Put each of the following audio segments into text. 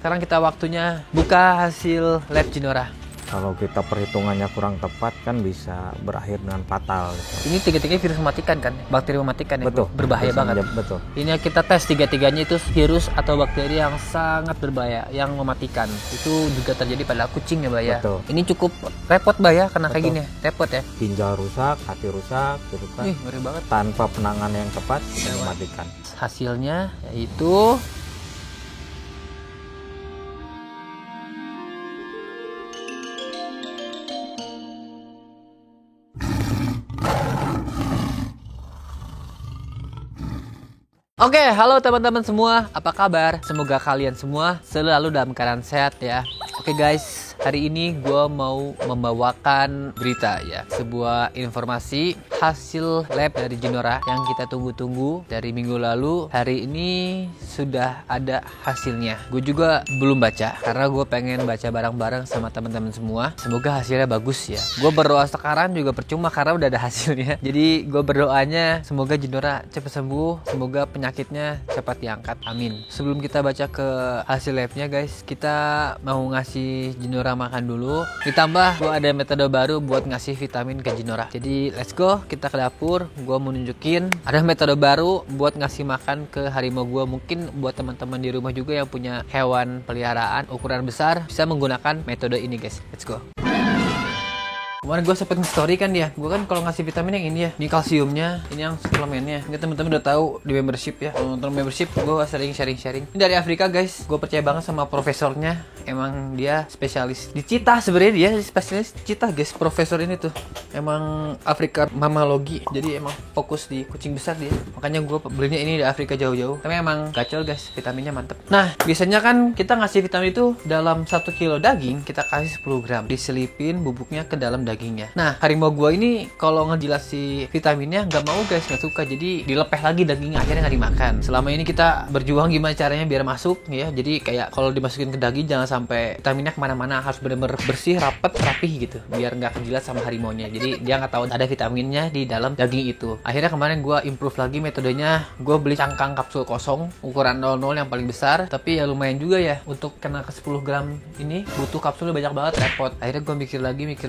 sekarang kita waktunya buka hasil lab Jinora. Kalau kita perhitungannya kurang tepat kan bisa berakhir dengan fatal. Ini tiga-tiganya virus mematikan kan, bakteri mematikan ya, betul, berbahaya banget. Betul. Ini kita tes tiga-tiganya itu virus atau bakteri yang sangat berbahaya, yang mematikan. Itu juga terjadi pada kucing ya, Mbak ya. Betul. Ini cukup repot, Mbak ya, karena kayak gini, repot ya. Ginjal rusak, hati rusak, gitu kan. Ngeri banget. Tanpa penanganan yang tepat bisa mematikan. Hasilnya yaitu Oke, halo teman-teman semua, apa kabar? Semoga kalian semua selalu dalam keadaan sehat ya. Oke guys, hari ini gue mau membawakan berita ya. Sebuah informasi hasil lab dari Jinora yang kita tunggu-tunggu dari minggu lalu. Hari ini sudah ada hasilnya. Gue juga belum baca, karena gue pengen baca bareng-bareng sama teman-teman semua. Semoga hasilnya bagus ya. Gue berdoa sekarang juga percuma karena udah ada hasilnya. Jadi gue berdoanya semoga Jinora cepat sembuh, semoga penyakitnya cepat diangkat, amin. Sebelum kita baca ke hasil labnya guys, kita mau ngasih Jinora makan dulu. Ditambah gue ada metode baru buat ngasih vitamin ke Jinora. Jadi let's go, kita ke dapur. Gue mau nunjukin ada metode baru buat ngasih makan ke harimau gue. Mungkin buat teman-teman di rumah juga yang punya hewan peliharaan ukuran besar bisa menggunakan metode ini guys. Let's go. Kemarin gue sempet nge-story kan dia, gue kan kalau ngasih vitamin yang ini ya, ini kalsiumnya, ini yang suplemennya. Ini temen-temen udah tahu di membership ya. Kalau nonton membership gue sering sharing. Ini dari Afrika guys, gue percaya banget sama profesornya. Emang dia spesialis di citah, sebenarnya dia spesialis citah guys. Profesor ini tuh emang Afrika mamalogi, jadi emang fokus di kucing besar dia. Makanya gue belinya ini di Afrika jauh-jauh. Tapi emang gacor guys, vitaminnya mantep. Nah biasanya kan kita ngasih vitamin itu dalam 1 kilo daging kita kasih 10 gram, diselipin bubuknya ke dalam dagingnya. Nah harimau gua ini kalau ngejelasin vitaminnya nggak mau guys, nggak suka, jadi dilepeh lagi dagingnya, akhirnya nggak dimakan. Selama ini kita berjuang gimana caranya biar masuk ya, jadi kayak kalau dimasukin ke daging jangan sampai vitaminnya kemana-mana, harus benar-benar bersih, rapih gitu biar nggak kejilat sama harimaunya. Jadi dia nggak tahu ada vitaminnya di dalam daging itu. Akhirnya kemarin gua improve lagi metodenya, gua beli cangkang kapsul kosong ukuran 00 yang paling besar, tapi ya lumayan juga ya untuk kena ke 10 gram ini butuh kapsulnya banyak banget, repot. Akhirnya gua mikir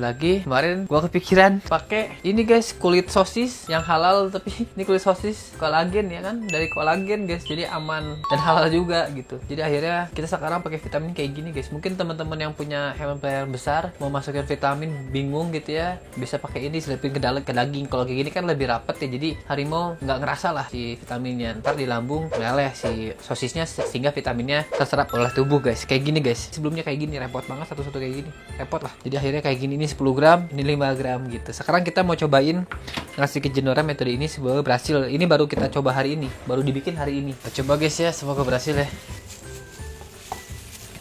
lagi kemarin gue kepikiran pakai ini guys, kulit sosis yang halal, tapi ini kulit sosis kolagen ya kan, dari kolagen guys, jadi aman dan halal juga gitu. Jadi akhirnya kita sekarang pakai vitamin kayak gini guys. Mungkin teman-teman yang punya hewan peliharaan besar mau masukin vitamin bingung gitu ya, bisa pakai ini selipin ke dalam ke daging. Kalau kayak gini kan lebih rapet ya, jadi harimau nggak ngerasa lah si vitaminnya, ntar di lambung meleleh si sosisnya sehingga vitaminnya terserap oleh tubuh guys. Kayak gini guys, sebelumnya kayak gini repot banget, satu-satu kayak gini repot lah. Jadi akhirnya kayak gini, ini 10 gram, ini 5 gram gitu. Sekarang kita mau cobain ngasih ke Jinora metode ini, semoga berhasil. Ini baru kita coba hari ini, baru dibikin hari ini. Kita coba guys ya, semoga berhasil ya.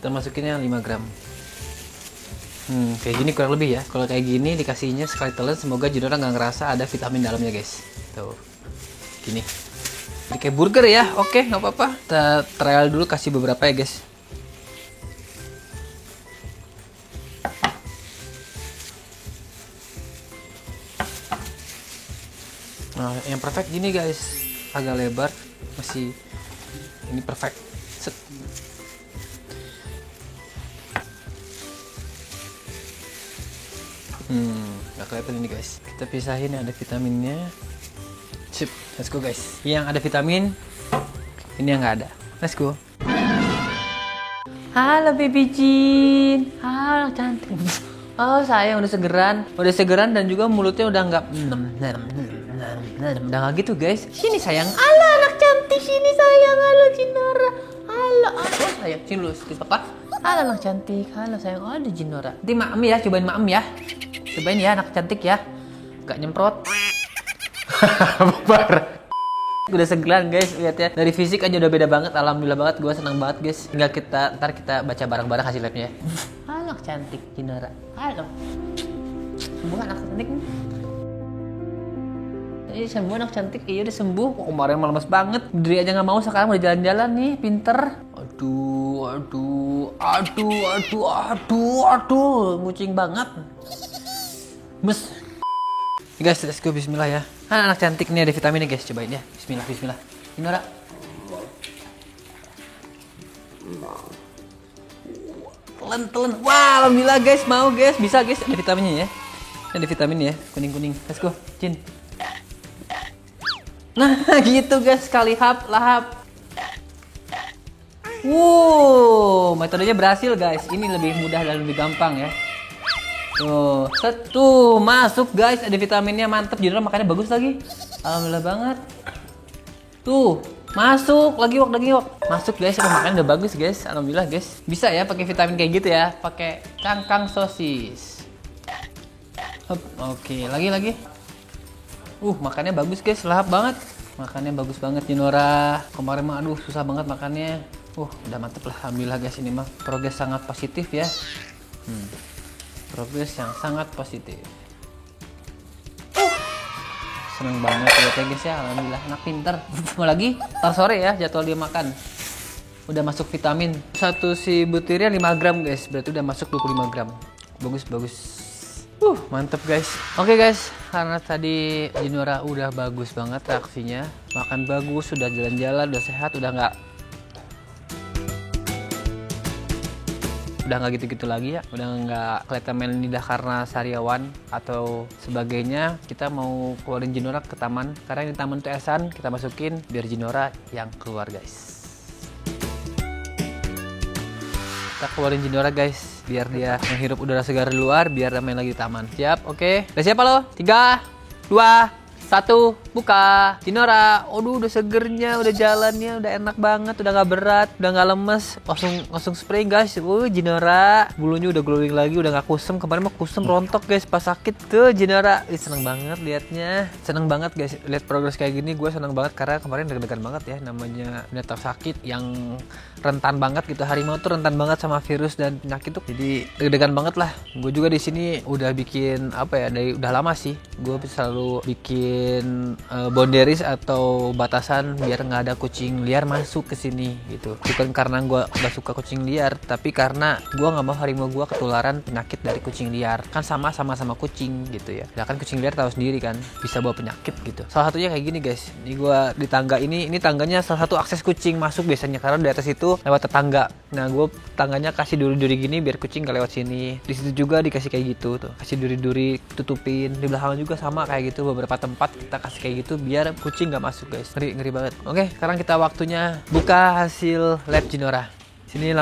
Kita masukinnya 5 gram. Kayak gini kurang lebih ya. Kalau kayak gini dikasihnya sekali telan, semoga Jinora nggak ngerasa ada vitamin dalamnya guys. Tuh, gini. Ini kayak burger ya. Oke, nggak apa-apa. Kita trial dulu, kasih beberapa ya guys. Nah, yang perfect gini guys, agak lebar, masih ini perfect. Set. Nggak kelihatan ini guys. Kita pisahin yang ada vitaminnya. Sip, let's go guys. Yang ada vitamin, ini yang nggak ada. Let's go. Halo baby Jin, halo cantik. Oh sayang, udah segeran dan juga mulutnya udah nggak udah nggak gitu guys. Sini sayang, halo anak cantik, sini sayang, halo Jinora, halo sayang, sini lu apa? Halo anak cantik, halo sayang, oh ada Jinora. Nanti maem ya, cobain maem ya, cobain ya anak cantik ya, nggak nyemprot. Bubar. Udah segelan guys, lihat ya, dari fisik aja udah beda banget. Alhamdulillah banget, gue senang banget guys. Tinggal ntar kita baca bareng-bareng hasil labnya. Halo cantik Jinora, halo. Sembuh anak cantik. Ini sembuh anak cantik, iya udah sembuh. Kemarin malah lemes banget, berdiri aja nggak mau, sekarang udah jalan-jalan nih, pinter. Aduh, ngucing banget. Mes. Guys, let's go, bismillah ya. Anak cantik nih, ada vitaminnya guys, cobain ya. Bismillah. Jinora. Telan. Wah, alhamdulillah guys, mau guys, bisa guys, ada vitaminnya ya. Ada vitamin ya, kuning. Let's go, Cin. Nah, gitu guys, sekali lahap. Metodenya berhasil guys. Ini lebih mudah dan lebih gampang ya. Tuh, masuk guys, ada vitaminnya, mantep. Junior makannya bagus lagi. Alhamdulillah banget. Tuh, masuk lagi wok. Masuk guys, makannya udah bagus guys. Alhamdulillah guys. Bisa ya pakai vitamin kayak gitu ya, pakai cangkang sosis. Oke, lagi. Makannya bagus guys, lahap banget. Makannya bagus banget Junora. Kemarin mah aduh susah banget makannya. Udah mantep lah. Alhamdulillah guys, ini mah progres sangat positif ya. Progres yang sangat positif. Seneng banget ya guys ya. Alhamdulillah, anak pinter. Mau lagi, ntar sore ya jadwal dia makan. Udah masuk vitamin. Satu si butirnya 5 gram guys. Berarti udah masuk 25 gram. Bagus. Mantep guys. Oke guys, karena tadi Junora udah bagus banget reaksinya. Makan bagus, sudah jalan-jalan, udah sehat, udah nggak gitu-gitu lagi ya, udah nggak kelihatan main lidah karena sariawan atau sebagainya. Kita mau keluarin Junora ke taman, karena ini taman tuh esan, kita masukin biar Junora yang keluar guys. Kita keluarin Junora guys, biar dia menghirup udara segar di luar, biar main lagi di taman. Siap? Oke. Udah siap lo? 3, 2, 1, buka. Junora, udah segernya, udah jalannya, udah enak banget, udah nggak berat, udah nggak lemes, langsung spray guys. Junora, bulunya udah glowing lagi, udah nggak kusem. Kemarin mah kusem rontok guys pas sakit tuh Junora. Seneng banget liatnya, seneng banget guys lihat progres kayak gini. Gue seneng banget karena kemarin deg-degan banget ya, namanya binatang sakit yang rentan banget gitu. Harimau tuh rentan banget sama virus dan penyakit tuh, jadi deg-degan banget lah. Gue juga di sini udah bikin udah lama sih. Gue selalu bikin boundaries atau batasan biar nggak ada kucing liar masuk ke sini gitu. Bukan karena gue nggak suka kucing liar, tapi karena gue nggak mau harimau gue ketularan penyakit dari kucing liar. Kan sama kucing gitu ya. Ya kan kucing liar tahu sendiri kan bisa bawa penyakit gitu. Salah satunya kayak gini guys. Ini gue di tangga ini tangganya salah satu akses kucing masuk biasanya, karena di atas itu lewat tetangga. Nah gue tangganya kasih duri-duri gini biar kucing nggak lewat sini. Di situ juga dikasih kayak gitu tuh, kasih duri-duri tutupin. Di belakang juga sama kayak gitu, beberapa tempat kita kasih kayak gitu biar kucing nggak masuk guys. Ngeri banget. Oke, sekarang kita waktunya buka hasil lab Junora. Sini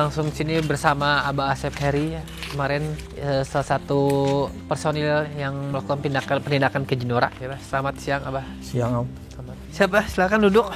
bersama Abah Asep Heri ya. Kemarin salah satu personil yang melakukan penindakan ke Junora ya, Bah. Selamat siang Abah. Siang Om. Siapa? Silakan duduk.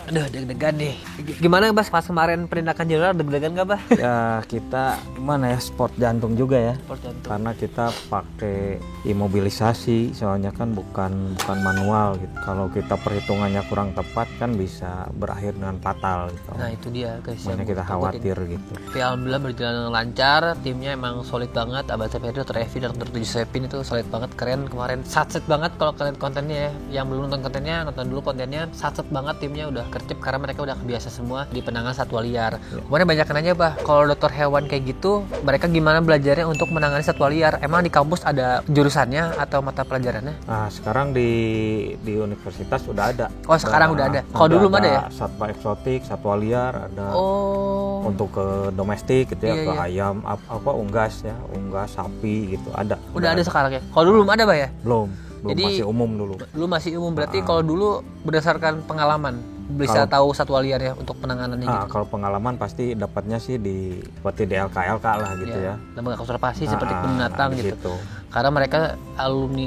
Aduh, deg-degan nih. Gimana Bas pas kemarin penindakan Junora, deg-degan gak Bah? Ya kita gimana ya, sport jantung juga ya. Sport jantung. Karena kita pakai imobilisasi, soalnya kan bukan manual gitu. Kalau kita perhitungannya kurang tepat kan bisa berakhir dengan fatal gitu. Nah itu dia guys. Makanya kita khawatir gitu. Tapi alhamdulillah berjalan lancar, timnya emang solid banget. Abah Asep Heri, Dr. Evi, dan Dr. Josephine itu solid banget, keren kemarin. Satset banget kalau kalian kontennya ya. Yang belum nonton kontennya, nonton dulu kontennya. Satset banget timnya, udah kerjep karena mereka udah kebiasa semua di penanganan satwa liar. Kemarin banyak nanya Bah, kalau dokter hewan kayak gitu, mereka gimana belajarnya untuk menangani satwa liar? Emang di kampus ada jurusannya atau mata pelajarannya? Nah sekarang di universitas udah ada. Oh sekarang udah ada. Kalau dulu ada ya? Satwa eksotik, satwa liar ada. Oh. Untuk ke domestik gitu ya, iya, ke iya. ayam, unggas ya, unggas, sapi gitu ada. Udah ada sekarang ya? Kalau dulu belum ada Bah ya? Belum Jadi, masih umum dulu. Dulu masih umum, berarti kalau dulu berdasarkan pengalaman bisa tahu satwa liar ya untuk penanganannya gitu. Kalau pengalaman pasti dapatnya sih seperti di LK lah gitu ya. Lembaga konservasi seperti binatang gitu. Situ. Karena mereka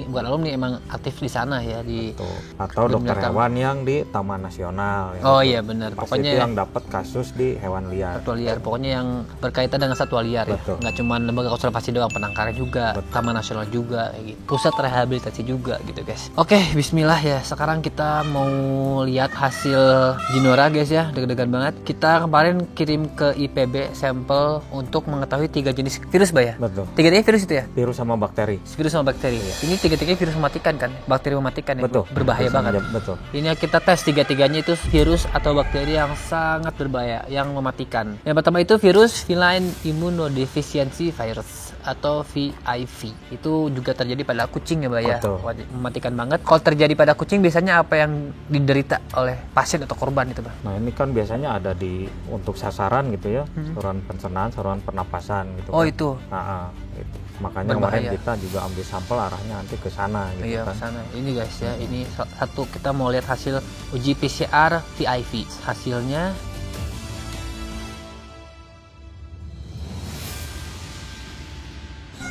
bukan alumni emang aktif di sana ya di. Betul. Atau dokter hewan yang di Taman Nasional. Ya, oh gitu. iya benar. Pasti Pokoknya itu yang dapat kasus di hewan liar. Satwa liar, pokoknya yang berkaitan dengan satwa liar ya. Betul. Nggak cuma lembaga konservasi doang, Penangkaran juga, Betul. Taman Nasional juga, kayak gitu. Pusat rehabilitasi juga gitu guys. Oke, Bismillah ya. Sekarang kita mau lihat hasil Junora guys ya. Deg-degan banget. Kita kemarin kirim ke IPB sampel untuk mengetahui 3 jenis virus Bah ya. Betul. 3 jenis virus itu ya? Virus sama bakteri. Virus sama bakteri. Ini 3-3 virus mematikan kan? Bakteri mematikan ya? Betul. Berbahaya banget. Betul. Ini kita tes 3-3-nya itu virus atau bakteri yang sangat berbahaya, yang mematikan. Yang pertama itu virus feline immunodeficiency virus atau VIV. Itu juga terjadi pada kucing ya, Mbak ya. Betul. Mematikan banget. Kalau terjadi pada kucing biasanya apa yang diderita oleh pasien atau korban itu, Mbak? Nah, ini kan biasanya ada untuk sasaran gitu ya, saluran pencernaan, saluran pernapasan gitu. Oh, kan. itu. Gitu. Makanya Berbahaya. kemarin kita juga ambil sampel arahnya nanti ke sana gitu Iya, kan. ke sana. Ini guys ya, ini satu kita mau lihat hasil uji PCR VIV. Hasilnya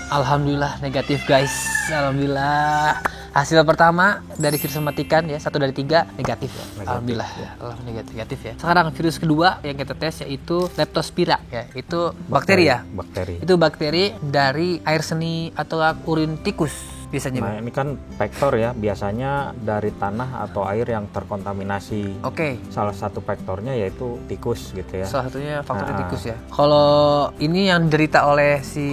alhamdulillah negatif guys. Alhamdulillah. Hasil pertama dari virus mematikan ya, 1 dari 3 negatif ya. Negatif, Alhamdulillah ya. Alhamdulillah negatif ya. Sekarang virus kedua yang kita tes yaitu Leptospira ya. Itu bakteri ya. Bakteri. Itu bakteri dari air seni atau urin tikus biasanya. Nah, Bang. ini kan vektor ya, biasanya dari tanah atau air yang terkontaminasi. Oke. Salah satu vektornya yaitu tikus gitu ya. Salah satunya faktor Nah. tikus ya. Kalau ini yang diderita oleh si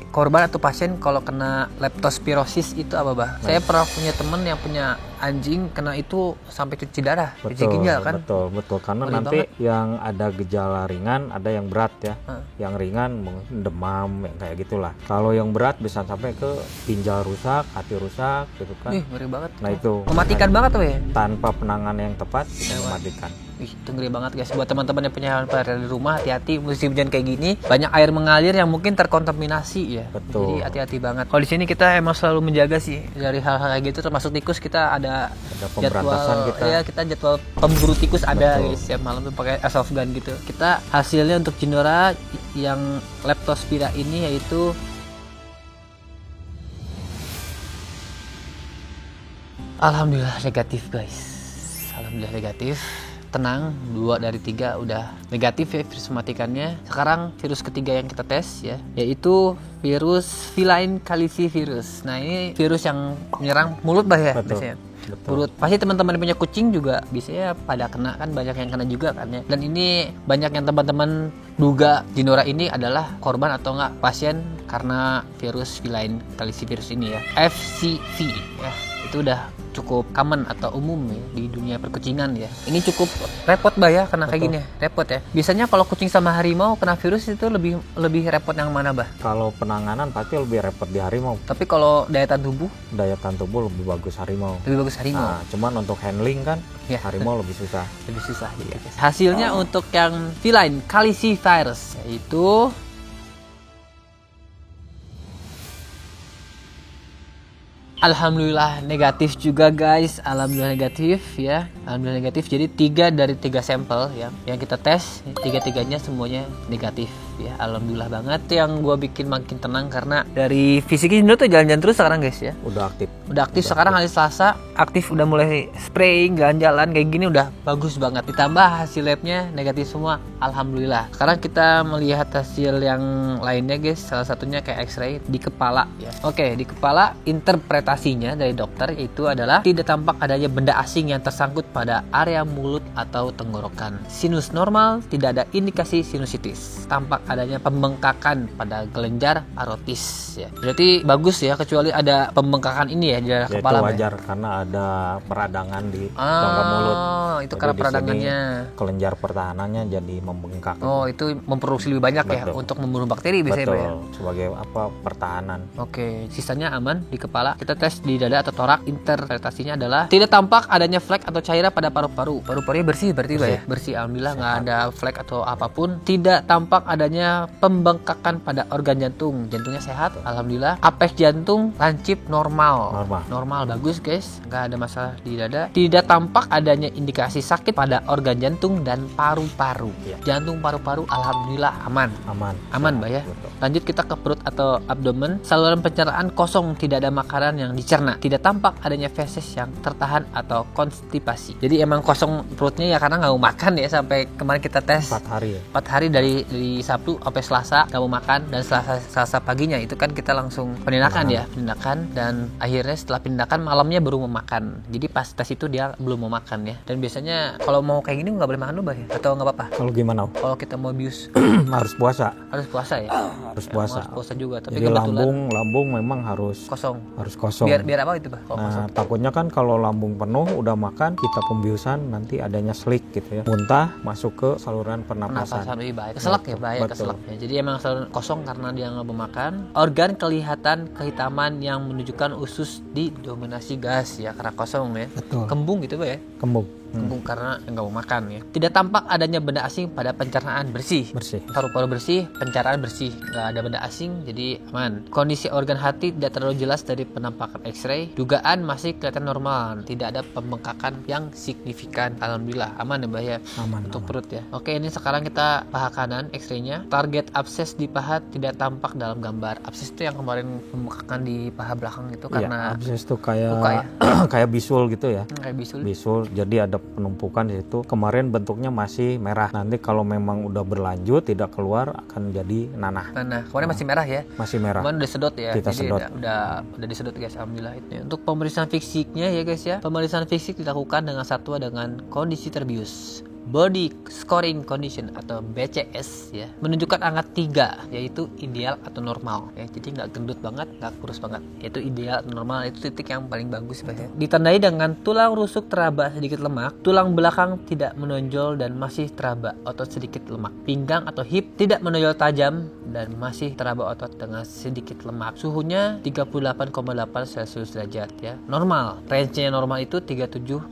korban atau pasien kalau kena leptospirosis itu apa, Bah? Saya pernah punya temen yang punya anjing kena itu sampai cuci darah, cuci ginjal kan? Betul. Karena Ngeri nanti banget. yang ada gejala ringan, ada yang berat ya. Hah. Yang ringan mungkin demam yang kayak gitulah. Kalau yang berat bisa sampai ke ginjal rusak, hati rusak gitu kan. Ih, ngeri banget. Nah, itu Mematikan banget tuh ya. tanpa penanganan yang tepat bisa mematikan. Ih, itu ngeri banget guys. Buat teman-teman yang punya hewan peliharaan di rumah, hati-hati musim hujan kayak gini. Banyak air mengalir yang mungkin terkontaminasi ya. Betul. Jadi hati-hati banget. Kalau di sini kita emang selalu menjaga sih dari hal-hal kayak gitu. Termasuk tikus kita ada pemberantasan jadwal, kita. ya kita jadwal pemburu tikus ada Betul. guys. Siap malam tuh pakai airsoft gun gitu. Kita hasilnya untuk Ginora yang Leptospira ini yaitu alhamdulillah negatif guys. Alhamdulillah negatif. Tenang, 2 dari 3 udah negatif ya virus mematikannya. Sekarang virus ketiga yang kita tes ya, yaitu virus feline calicivirus. Nah, ini virus yang menyerang mulut bah ya biasanya. Betul. Mulut. Pasti teman-teman yang punya kucing juga biasanya pada kena kan, banyak yang kena juga kan ya. Dan ini banyak yang teman-teman duga Ginora ini adalah korban atau enggak pasien karena virus feline calicivirus ini ya. FCV ya. Itu udah cukup common atau umum ya di dunia perkucingan ya. Ini cukup repot bah ya kena kayak gini, repot ya. Biasanya kalau kucing sama harimau kena virus itu lebih repot yang mana bah? Kalau penanganan pasti lebih repot di harimau. Tapi kalau daya tahan tubuh Daya tahan tubuh lebih bagus harimau. lebih bagus harimau. Nah, cuman untuk handling kan Ya. harimau lebih susah. Lebih susah gitu guys. Hasilnya untuk yang feline calicivirus yaitu alhamdulillah negatif juga guys. Alhamdulillah negatif ya. Alhamdulillah negatif. Jadi 3 dari 3 sampel ya yang kita tes, 3-3-nya semuanya negatif ya. Alhamdulillah banget. Yang gue bikin makin tenang karena dari fisiknya tuh jalan-jalan terus sekarang guys ya. Udah aktif. Udah aktif sekarang hari Selasa, aktif udah mulai spraying, jalan-jalan kayak gini udah bagus banget. Ditambah hasil labnya negatif semua, alhamdulillah. Sekarang kita melihat hasil yang lainnya guys, salah satunya kayak X-ray di kepala ya. Oke, di kepala interpretasinya dari dokter itu adalah tidak tampak adanya benda asing yang tersangkut pada area mulut atau tenggorokan. Sinus normal, tidak ada indikasi sinusitis. Tampak adanya pembengkakan pada kelenjar arotis ya. Berarti bagus ya, kecuali ada pembengkakan ini ya di daerah Ya, kepala. itu wajar karena ada peradangan di rongga mulut. Itu Jadi karena di sini peradangannya. kelenjar pertahanannya jadi membengkak. Oh, itu memproduksi lebih banyak ya Betul. untuk membunuh bakteri biasanya Pak, ya. Betul. Sebagai apa pertahanan. Oke, sisanya aman di kepala. Kita tes di dada atau torak. Interpretasinya adalah tidak tampak adanya flek atau cairan pada paru-paru. Paru-parunya bersih berarti Pak ya? Bersih, alhamdulillah nggak ada flek atau apapun. Tidak tampak adanya pembengkakan pada organ jantung. Jantungnya sehat, alhamdulillah. Apes jantung lancip normal. Normal bagus guys, nggak ada masalah di dada. Tidak tampak adanya indikasi sakit pada organ jantung dan paru-paru. Ya. Jantung, paru-paru, alhamdulillah aman. Aman Mbak ya. Betul. Lanjut kita ke perut atau abdomen. Saluran pencernaan kosong, tidak ada makanan yang dicerna. Tidak tampak adanya feses yang tertahan atau konstipasi. Jadi emang kosong perutnya ya karena nggak mau makan ya sampai kemarin kita tes 4 hari ya. 4 hari dari Sabtu sampai Selasa nggak mau makan, dan Selasa paginya itu kan kita langsung penindakan ya, penindakan, dan akhirnya setelah penindakan malamnya baru mau makan. Jadi pas tes itu dia belum mau makan ya. Dan biasanya kalau mau kayak gini nggak boleh makan dulu ya, atau nggak apa-apa? Kalau gimana? Kalau kita mau bius Harus puasa. harus puasa ya. Harus puasa. Harus puasa juga. Tapi Jadi kebetulan lambung memang harus kosong. kosong. Biar apa itu Pak? Kalau kosong. Nah, takutnya kan kalau lambung penuh udah makan, kita pembiusan nanti adanya slik gitu ya. Muntah masuk ke saluran pernapasan. Pernapasan lebih baik. Keselak ya bahaya. Betul. keselak ya. Jadi emang selalu kosong karena dia nggak mau makan. Organ kelihatan kehitaman yang menunjukkan usus didominasi gas ya, karena kosong ya. Betul. Kembung gitu Pak ya. Kembung. Kembung karena nggak mau makan ya. Tidak tampak adanya benda asing pada pencernaan, bersih. Paru-paru bersih, pencernaan bersih, nggak ada benda asing, jadi aman. Kondisi organ hati tidak terlalu jelas dari penampakan X-ray. Dugaan masih kelihatan normal, tidak ada pembengkakan yang signifikan. Alhamdulillah aman ya Mbak ya. Aman. Untuk perut ya. Oke, ini sekarang kita paha kanan X-ray-nya. Target abses di paha tidak tampak dalam gambar. Abses itu yang kemarin pembengkakan di paha belakang itu karena abses itu kayak luka ya? kayak bisul gitu ya. Kayak bisul. Bisul, jadi ada penumpukan di situ. Kemarin bentuknya masih merah. Nanti kalau memang udah berlanjut tidak keluar akan jadi nanah. Kemarin masih merah ya. Masih merah. Kemarin udah sedot ya. Kita jadi sedot. udah disedot guys, alhamdulillah itu. Untuk pemeriksaan fisiknya ya guys ya. Pemeriksaan fisik dilakukan dengan satwa dengan kondisi terbius. Body Scoring Condition atau BCS ya, menunjukkan angka 3 yaitu ideal atau normal ya. Jadi nggak gendut banget, nggak kurus banget, yaitu ideal atau normal. Itu titik yang paling bagus ya. Ditandai dengan tulang rusuk teraba sedikit lemak, tulang belakang tidak menonjol dan masih teraba otot sedikit lemak, pinggang atau hip tidak menonjol tajam dan masih teraba otot dengan sedikit lemak. Suhunya 38,8 Celcius derajat ya, normal. Range-nya normal itu 37,8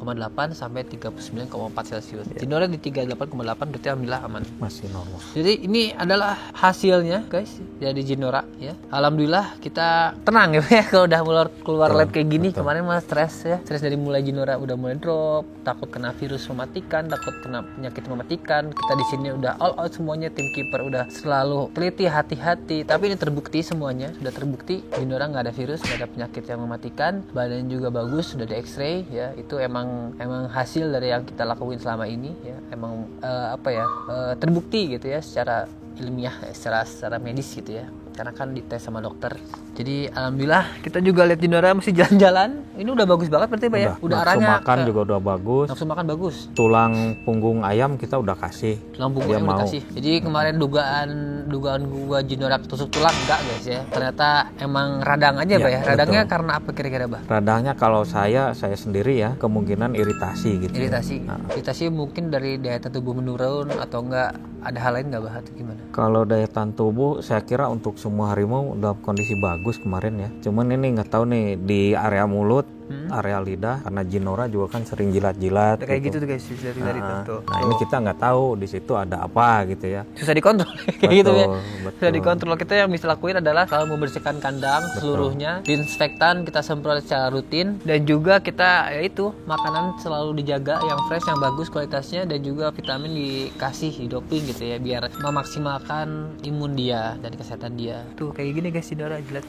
sampai 39,4 Celcius. Ya. Di 38,8 berarti alhamdulillah aman, masih normal. Jadi ini adalah hasilnya guys dari Ginora ya. Alhamdulillah kita tenang ya kalau udah keluar lab kayak gini. Kemarin mah stres ya, stres dari mulai Ginora udah mulai drop, takut kena virus mematikan, takut kena penyakit mematikan. Kita di sini udah all out semuanya, tim kiper udah selalu teliti, hati-hati. Tapi ini terbukti semuanya, sudah terbukti Ginora nggak ada virus, nggak ada penyakit yang mematikan, badan juga bagus, sudah di X-ray ya. Itu emang hasil dari yang kita lakuin selama ini ya. Emang terbukti gitu ya secara ilmiah, secara medis gitu ya, karena kan dites sama dokter. Jadi alhamdulillah kita juga lihat Ginora masih jalan-jalan. Ini udah bagus banget berarti Pak ya. Udah arahnya makan juga udah bagus. Nafsu makan bagus. Tulang punggung ayam kita udah kasih. Tulang punggung ayam udah kasih. Jadi kemarin dugaan gua Ginora tusuk tulang enggak guys ya. Ternyata emang radang aja Pak ya. Radangnya betul. Karena apa kira-kira Pak? Radangnya kalau saya sendiri ya kemungkinan iritasi gitu. Iritasi mungkin dari daya tahan tubuh menurun atau enggak ada hal lain enggak Pak atau gimana? Kalau daya tahan tubuh saya kira untuk semua harimau udah kondisi bagus kemarin ya. Cuman ini nggak tahu nih di area mulut, area lidah, karena Ginora juga kan sering jilat-jilat. Kayak gitu tuh guys, jilat-jilat itu. Nah ini kita nggak tahu di situ ada apa gitu ya. Susah dikontrol kayak gitu ya. Susah dikontrol. Kita yang bisa lakuin adalah selalu membersihkan kandang seluruhnya, disinfektan kita semprot secara rutin, dan juga kita yaitu makanan selalu dijaga yang fresh, yang bagus kualitasnya, dan juga vitamin dikasih, didoping gitu ya, biar memaksimalkan imun dia dan kesehatan dia. Tuh kayak gini guys, Ginora jilat.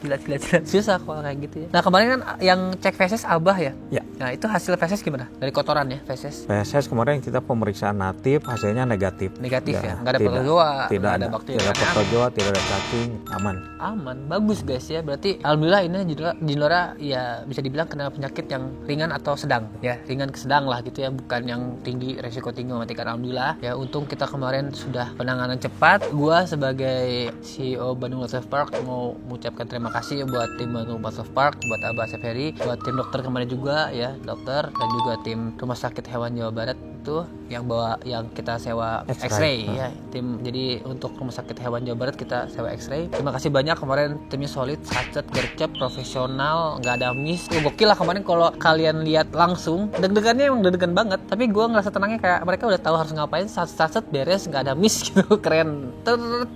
Susah kalau kayak gitu ya. Nah kemarin kan yang cek feses Abah ya? Ya. Nah itu hasil feses gimana? Dari kotoran ya feses? Feses kemarin kita pemeriksaan natif, hasilnya negatif. Negatif ya? Nggak ada protozoa? Tidak ada bakteri. Tidak ada protozoa, tidak ada cacing, aman. Aman, bagus guys ya. Berarti alhamdulillah ini Ginora ya bisa dibilang kena penyakit yang ringan atau sedang ya. Ringan ke sedang lah gitu ya, bukan yang tinggi, resiko tinggi mematikan. Alhamdulillah ya, untung kita kemarin sudah penanganan cepat. Gua sebagai CEO Bandung Wildlife Park mau mengucapkan terima kasih buat tim Bandung Wildlife Park, buat Abah Seferi, buat tim dokter kemarin juga ya, dokter, dan juga tim Rumah Sakit Hewan Jawa Barat itu yang kita sewa X-ray ya. Tim, jadi untuk Rumah Sakit Hewan Jawa Barat kita sewa X-ray. Terima kasih banyak, kemarin timnya solid, sacet, gercep, profesional, nggak ada miss. Gokil lah kemarin. Kalau kalian lihat langsung, deg-degannya emang deg-degan banget, tapi gue ngerasa tenangnya kayak mereka udah tahu harus ngapain. Sacet beres, nggak ada miss gitu. Keren,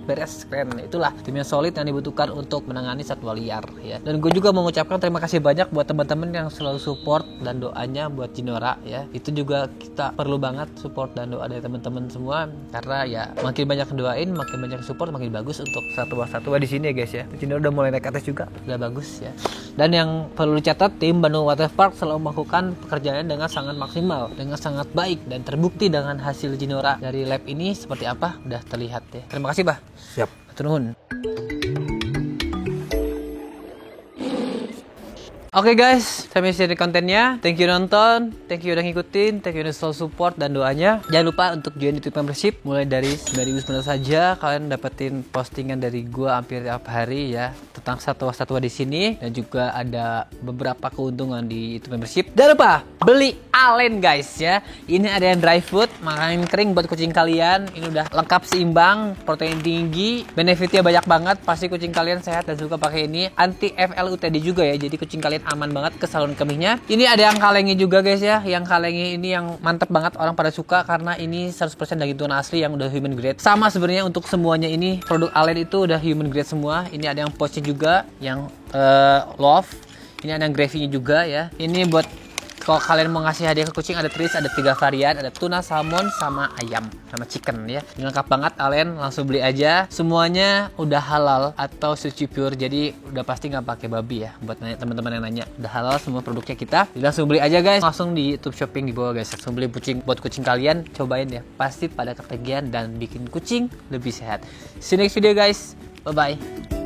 beres, keren. Itulah tim yang solid yang dibutuhkan untuk menangani satwa liar ya. Dan gue juga mengucapkan terima kasih banyak buat teman-teman yang selalu support dan doanya buat Ginora ya. Itu juga kita perlu banget support dan doa dari teman-teman semua, karena ya makin banyak doain, makin banyak support, makin bagus untuk satwa-satwa di sini ya guys ya. Ginora udah mulai naik atas juga, udah bagus ya. Dan yang perlu dicatat, tim Bandung Wildlife Park selalu melakukan pekerjaannya dengan sangat maksimal, dengan sangat baik, dan terbukti dengan hasil Ginora dari lab ini seperti apa udah terlihat ya. Terima kasih Bah. Siap. Hatur nuhun. Oke guys, sampai sini kontennya. Thank you nonton, thank you udah ngikutin, thank you udah selalu support dan doanya. Jangan lupa untuk join YouTube membership mulai dari 9.900 saja. Kalian dapetin postingan dari gua hampir tiap hari ya. tentang satwa-satwa di sini dan juga ada beberapa keuntungan di YouTube membership. Jangan lupa beli Allen guys ya. Ini ada yang dry food, makanan kering buat kucing kalian. Ini udah lengkap seimbang, protein tinggi, benefitnya banyak banget. Pasti kucing kalian sehat dan suka pakai ini. Anti FLUTD juga ya, jadi kucing kalian aman banget ke saluran kemihnya. Ini ada yang kalengnya juga guys ya. Yang kalengnya ini yang mantep banget, orang pada suka karena ini 100% daging tuna asli yang udah human grade. Sama sebenarnya untuk semuanya ini produk Allen itu udah human grade semua. Ini ada yang pouchnya juga, yang love. Ini ada yang gravy-nya juga ya. Ini buat kalau kalian mau ngasih hadiah ke kucing, ada tris, ada 3 varian, ada tuna, salmon, sama ayam, sama chicken ya. Ini lengkap banget, Allen langsung beli aja. Semuanya udah halal atau suci pure, jadi udah pasti nggak pakai babi ya. Buat nanya teman-teman yang nanya, udah halal semua produknya kita. Jadi langsung beli aja guys, langsung di YouTube Shopping di bawah guys. Langsung beli kucing buat kucing kalian, cobain ya. Pasti pada ketagihan dan bikin kucing lebih sehat. See you next video guys, bye bye.